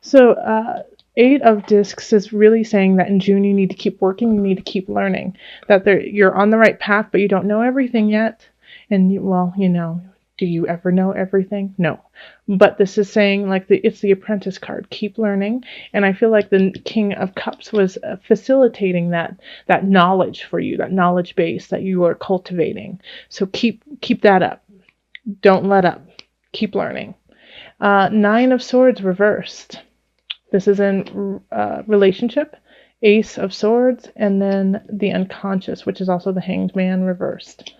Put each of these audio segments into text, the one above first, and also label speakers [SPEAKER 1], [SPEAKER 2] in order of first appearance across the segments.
[SPEAKER 1] So, Eight of Discs is really saying that in June you need to keep working, you need to keep learning, that you're on the right path, but you don't know everything yet. And, well, do you ever know everything? No. But this is saying, like, it's the Apprentice card. Keep learning. And I feel like the King of Cups was facilitating that knowledge for you, that knowledge base that you are cultivating. So keep that up. Don't let up. Keep learning. Nine of Swords reversed. This is in relationship, Ace of Swords, and then the Unconscious, which is also the Hanged Man reversed.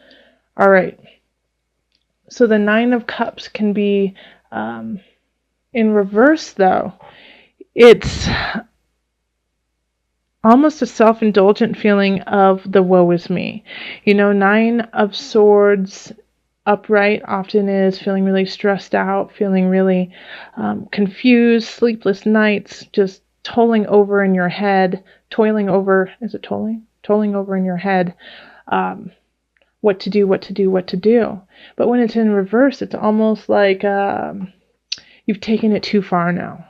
[SPEAKER 1] All right. So the Nine of Cups can be in reverse, though. It's almost a self-indulgent feeling of the woe is me. Nine of Swords upright often is feeling really stressed out, feeling really confused, sleepless nights, just toiling over in your head, is it tolling? Tolling over in your head, what to do. But when it's in reverse, it's almost like you've taken it too far now.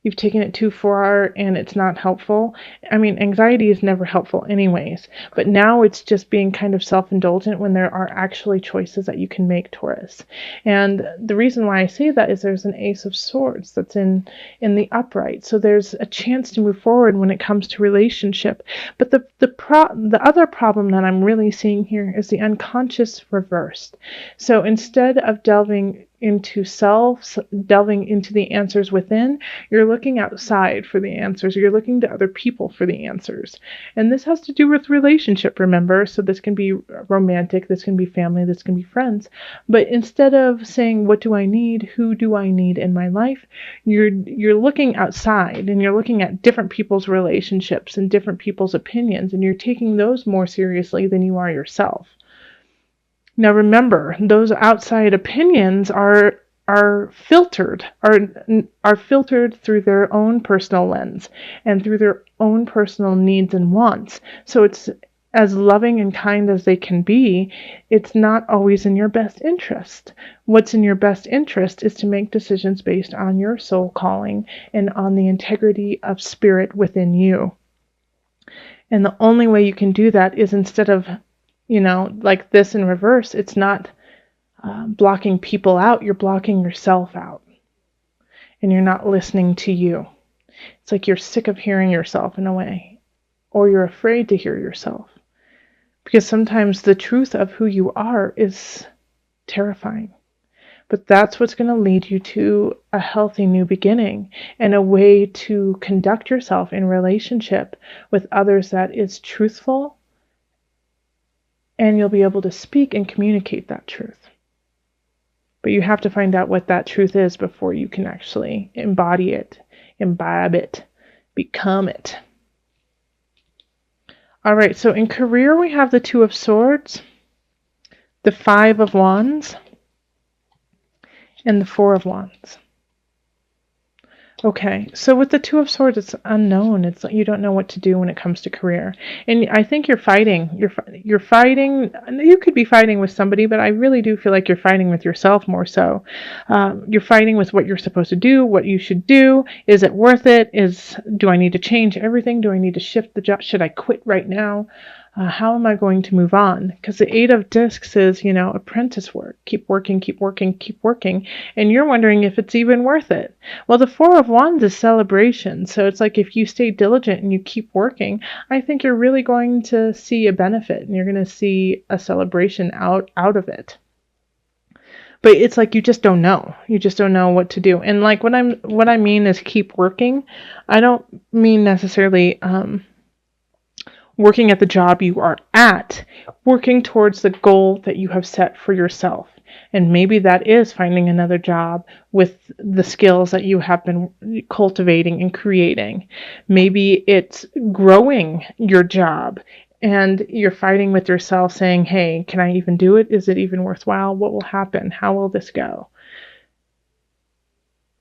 [SPEAKER 1] You've taken it too far and it's not helpful. I mean, anxiety is never helpful anyways, but now it's just being kind of self-indulgent when there are actually choices that you can make, Taurus. And the reason why I say that is there's an Ace of Swords that's in the upright. So there's a chance to move forward when it comes to relationship. But the other problem that I'm really seeing here is the Unconscious reversed. So instead of delving into self, delving into the answers within, you're looking outside for the answers. You're looking to other people for the answers. And this has to do with relationship, remember? So this can be romantic, this can be family, this can be friends. But instead of saying, what do I need? Who do I need in my life? You're looking outside and you're looking at different people's relationships and different people's opinions, and you're taking those more seriously than you are yourself. Now remember, those outside opinions are filtered through their own personal lens and through their own personal needs and wants. So it's as loving and kind as they can be, it's not always in your best interest. What's in your best interest is to make decisions based on your soul calling and on the integrity of spirit within you. And the only way you can do that is instead of like this in reverse, it's not blocking people out, you're blocking yourself out. And you're not listening to you. It's like you're sick of hearing yourself in a way. Or you're afraid to hear yourself. Because sometimes the truth of who you are is terrifying. But that's what's going to lead you to a healthy new beginning and a way to conduct yourself in relationship with others that is truthful. And you'll be able to speak and communicate that truth. But you have to find out what that truth is before you can actually embody it, imbibe it, become it. All right, so in career, we have the Two of Swords, the Five of Wands, and the Four of Wands. Okay, so with the Two of Swords, it's unknown. It's you don't know what to do when it comes to career, and I think you're fighting. You're fighting. You could be fighting with somebody, but I really do feel like you're fighting with yourself more so. You're fighting with what you're supposed to do, what you should do. Is it worth it? Do I need to change everything? Do I need to shift the job? Should I quit right now? How am I going to move on? Because the Eight of Discs is, apprentice work. Keep working, keep working, keep working. And you're wondering if it's even worth it. Well, the Four of Wands is celebration. So it's like if you stay diligent and you keep working, I think you're really going to see a benefit and you're going to see a celebration out of it. But it's like you just don't know. You just don't know what to do. And like what I mean is keep working. I don't mean necessarily working at the job you are at, working towards the goal that you have set for yourself. And maybe that is finding another job with the skills that you have been cultivating and creating. Maybe it's growing your job and you're fighting with yourself saying, hey, can I even do it? Is it even worthwhile? What will happen? How will this go?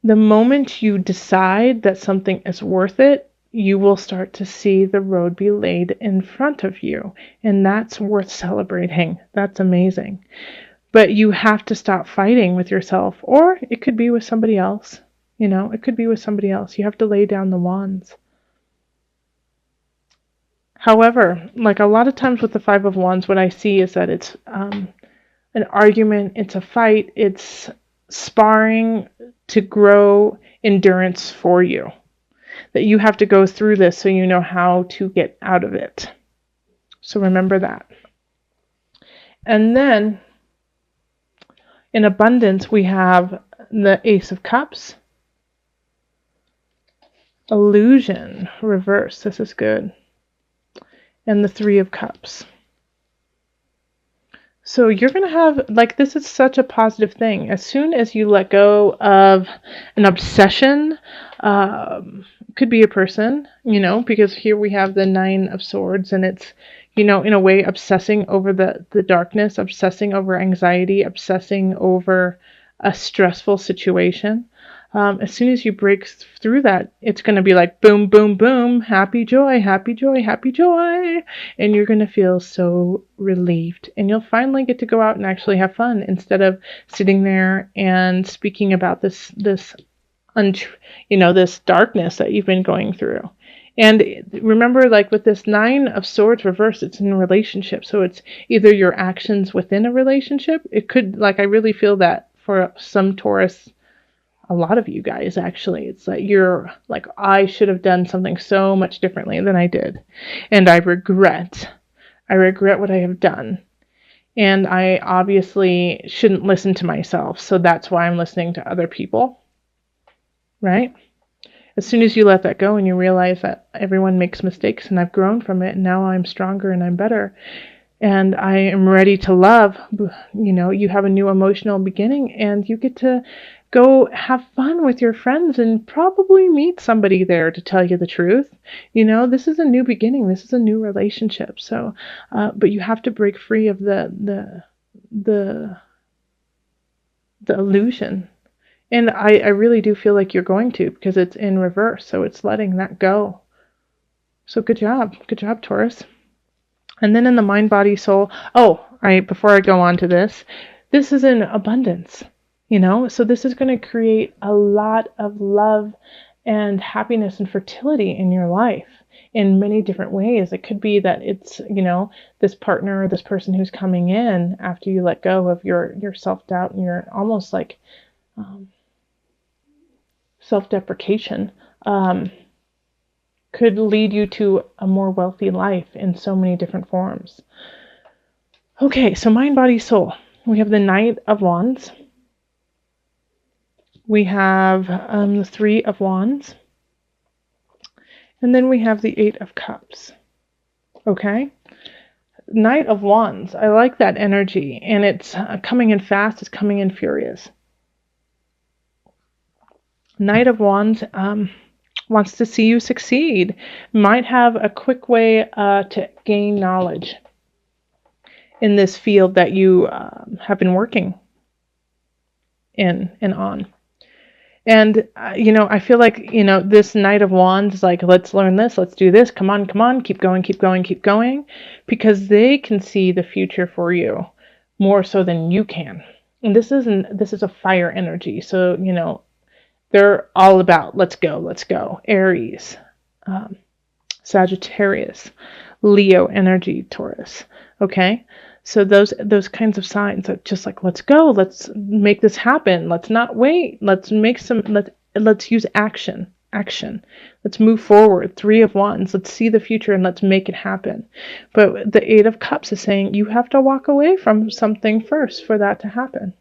[SPEAKER 1] The moment you decide that something is worth it, you will start to see the road be laid in front of you. And that's worth celebrating. That's amazing. But you have to stop fighting with yourself, or it could be with somebody else. You know, it could be with somebody else. You have to lay down the wands. However, like a lot of times with the Five of Wands, what I see is that it's an argument, it's a fight, it's sparring to grow endurance for you. That you have to go through this so you know how to get out of it. So remember that. And then in abundance, we have the Ace of Cups. Illusion, reverse. This is good. And the Three of Cups. So you're going to have, like, this is such a positive thing. As soon as you let go of an obsession, could be a person, you know, because here we have the Nine of Swords, and it's, you know, in a way obsessing over the darkness, obsessing over anxiety, obsessing over a stressful situation. As soon as you break through that, it's going to be like boom, boom, boom, happy joy, happy joy, happy joy. And you're going to feel so relieved. And you'll finally get to go out and actually have fun instead of sitting there and speaking about this darkness that you've been going through. And remember, like with this Nine of Swords reverse, it's in a relationship. So it's either your actions within a relationship. It could, like, I really feel that for some Taurus, a lot of you guys actually, it's like you're like, I should have done something so much differently than I did. And I regret what I have done. And I obviously shouldn't listen to myself. So that's why I'm listening to other people. Right? As soon as you let that go and you realize that everyone makes mistakes and I've grown from it and now I'm stronger and I'm better and I am ready to love, you know, you have a new emotional beginning and you get to go have fun with your friends and probably meet somebody there, to tell you the truth. You know, this is a new beginning. This is a new relationship. So, but you have to break free of the illusion. And I really do feel like you're going to, because it's in reverse. So it's letting that go. So good job. Good job, Taurus. And then in the mind, body, soul. Before I go on to this is in abundance, you know? So this is going to create a lot of love and happiness and fertility in your life in many different ways. It could be that it's, you know, this partner or this person who's coming in after you let go of your self-doubt and your almost like self-deprecation, could lead you to a more wealthy life in so many different forms. Okay, so mind, body, soul. We have the Knight of Wands. We have the Three of Wands. And then we have the Eight of Cups. Okay? Knight of Wands. I like that energy. And it's coming in fast. It's coming in furious. Knight of Wands wants to see you succeed. Might have a quick way to gain knowledge in this field that you have been working in and on. And, I feel like, this Knight of Wands is like, let's learn this, let's do this, come on, keep going, because they can see the future for you more so than you can. And this is a fire energy. So, they're all about, let's go. Aries, Sagittarius, Leo energy, Taurus. Okay? So those kinds of signs are just like, let's go, let's make this happen. Let's not wait. Let's use action. Let's move forward. Three of Wands. Let's see the future and let's make it happen. But the Eight of Cups is saying you have to walk away from something first for that to happen.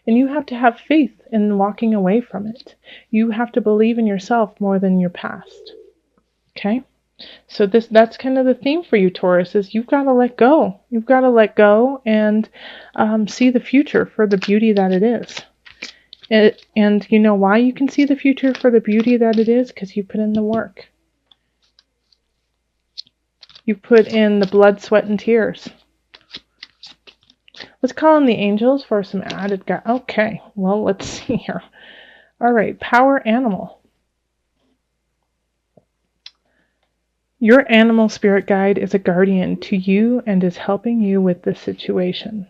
[SPEAKER 1] And you have to have faith in walking away from it. You have to believe in yourself more than your past. Okay? So that's kind of the theme for you, Taurus, is you've got to let go. You've got to let go and see the future for the beauty that it is. And you know why you can see the future for the beauty that it is? Because you put in the work. You put in the blood, sweat, and tears. Let's call in the angels for some added Okay, well, let's see here. All right, power animal. Your animal spirit guide is a guardian to you and is helping you with this situation.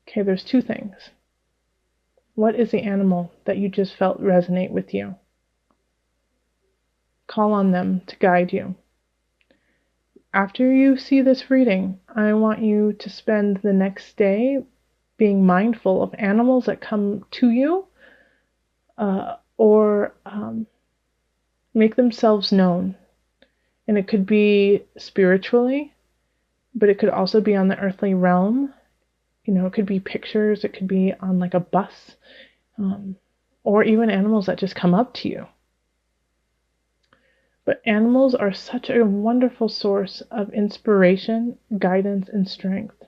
[SPEAKER 1] Okay, there's two things. What is the animal that you just felt resonate with you? Call on them to guide you. After you see this reading, I want you to spend the next day being mindful of animals that come to you or make themselves known. And it could be spiritually, but it could also be on the earthly realm. You know, it could be pictures, it could be on like a bus, or even animals that just come up to you. But animals are such a wonderful source of inspiration, guidance, and strength.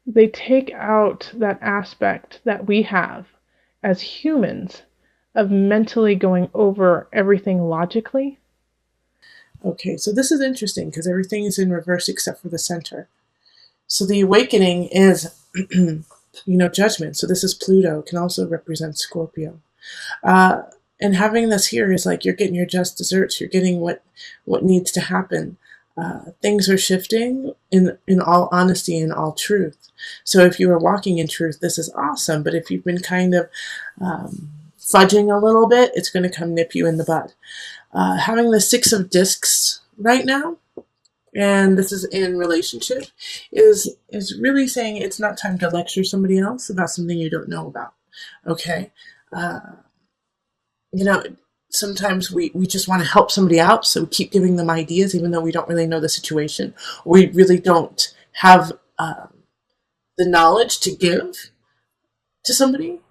[SPEAKER 1] They take out that aspect that we have as humans of mentally going over everything logically.
[SPEAKER 2] Okay, so this is interesting because everything is in reverse except for the center. So the awakening is, judgment. So this is Pluto. It can also represent Scorpio. And having this here is like you're getting your just desserts. You're getting what needs to happen. Things are shifting in all honesty and all truth. So if you are walking in truth, this is awesome. But if you've been kind of fudging a little bit, it's going to come nip you in the butt. Having the Six of Discs right now, and this is in relationship, is really saying it's not time to lecture somebody else about something you don't know about. Okay? Sometimes we just want to help somebody out, so we keep giving them ideas even though we don't really know the situation. We really don't have the knowledge to give to somebody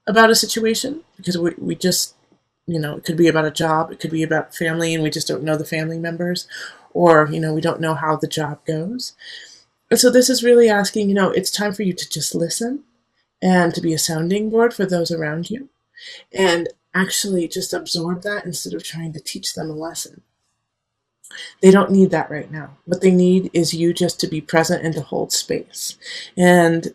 [SPEAKER 2] about a situation because we just, it could be about a job, it could be about family, and we just don't know the family members, or, we don't know how the job goes. And so this is really asking, it's time for you to just listen and to be a sounding board for those around you and actually just absorb that instead of trying to teach them a lesson. They don't need that right now. What they need is you just to be present and to hold space. And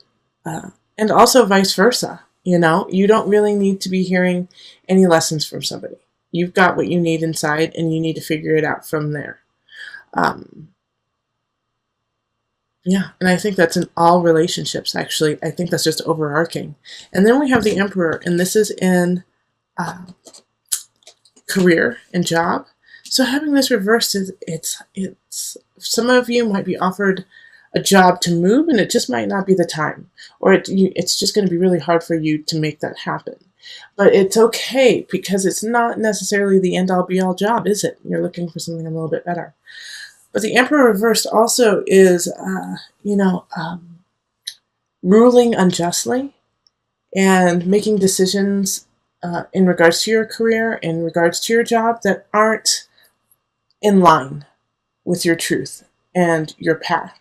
[SPEAKER 2] also vice versa. You don't really need to be hearing any lessons from somebody. You've got what you need inside, and you need to figure it out from there. And I think that's in all relationships, actually. I think that's just overarching. And then we have the Emperor, and this is in career and job. So having this reversed is it's some of you might be offered a job to move, and it just might not be the time, or it's just going to be really hard for you to make that happen. But it's okay because it's not necessarily the end-all be-all job, is it? You're looking for something a little bit better. But the Emperor reversed also is, ruling unjustly and making decisions in regards to your career, in regards to your job, that aren't in line with your truth and your path.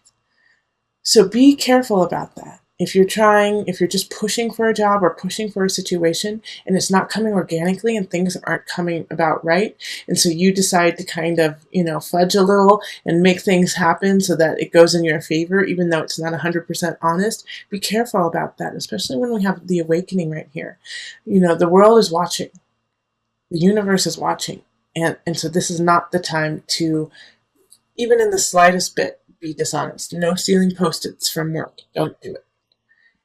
[SPEAKER 2] So be careful about that. If you're just pushing for a job or pushing for a situation and it's not coming organically and things aren't coming about right, and so you decide to kind of, fudge a little and make things happen so that it goes in your favor, even though it's not 100% honest, be careful about that, especially when we have the awakening right here. The world is watching. The universe is watching. And so this is not the time to, even in the slightest bit, be dishonest. No stealing Post-its from work. Don't do it.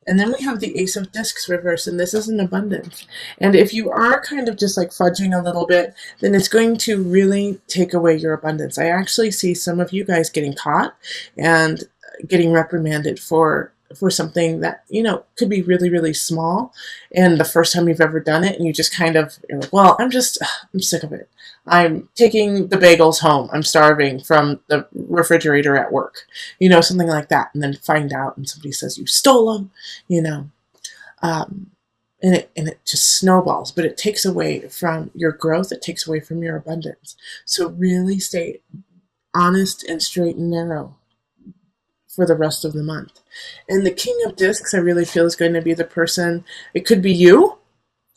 [SPEAKER 2] And then we have the Ace of Discs reverse, and this is an abundance. And if you are kind of just like fudging a little bit, then it's going to really take away your abundance. I actually see some of you guys getting caught and getting reprimanded for something that, could be really, really small. And the first time you've ever done it, and you just you're like, well, I'm sick of it. I'm taking the bagels home. I'm starving from the refrigerator at work, something like that. And then find out, and somebody says you stole them, and it just snowballs. But it takes away from your growth. It takes away from your abundance. So really stay honest and straight and narrow for the rest of the month. And the King of Discs, I really feel, is going to be the person. It could be you,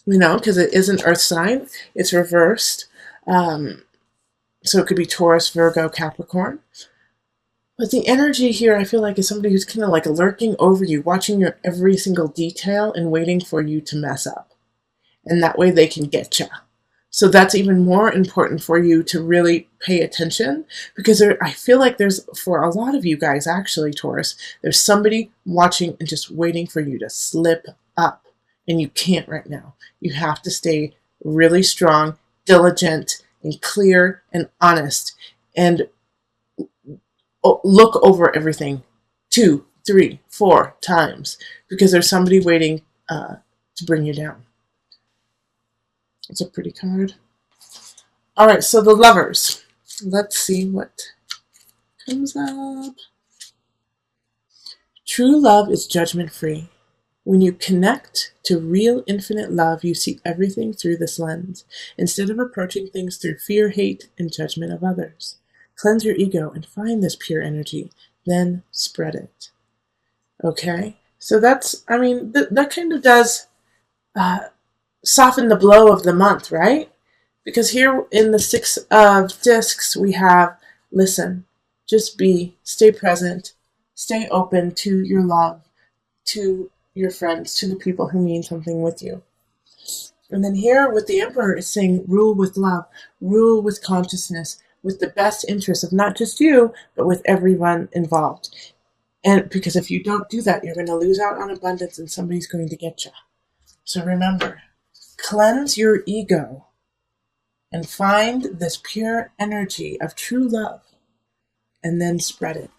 [SPEAKER 2] because it is an earth sign. It's reversed. So it could be Taurus, Virgo, Capricorn. But the energy here, I feel like, is somebody who's kind of like lurking over you, watching your every single detail and waiting for you to mess up. And that way they can get you. So that's even more important for you to really pay attention, because I feel like there's, for a lot of you guys actually, Taurus, there's somebody watching and just waiting for you to slip up. And you can't right now. You have to stay really strong, diligent, and clear and honest, and look over everything 2, 3, 4 times, because there's somebody waiting to bring you down. It's a pretty card. All right, so the Lovers. Let's see what comes up. True love is judgment-free. When you connect to real infinite love, you see everything through this lens, instead of approaching things through fear, hate, and judgment of others. Cleanse your ego and find this pure energy, then spread it. Okay? So that's, I mean, that kind of does soften the blow of the month, right? Because here in the Six of Discs, we have, listen, just be, stay present, stay open to your love, to your friends, to the people who mean something with you. And then here with the Emperor, it's saying rule with love, rule with consciousness, with the best interest of not just you, but with everyone involved. And because if you don't do that, you're going to lose out on abundance and somebody's going to get you. So remember, cleanse your ego and find this pure energy of true love, and then spread it.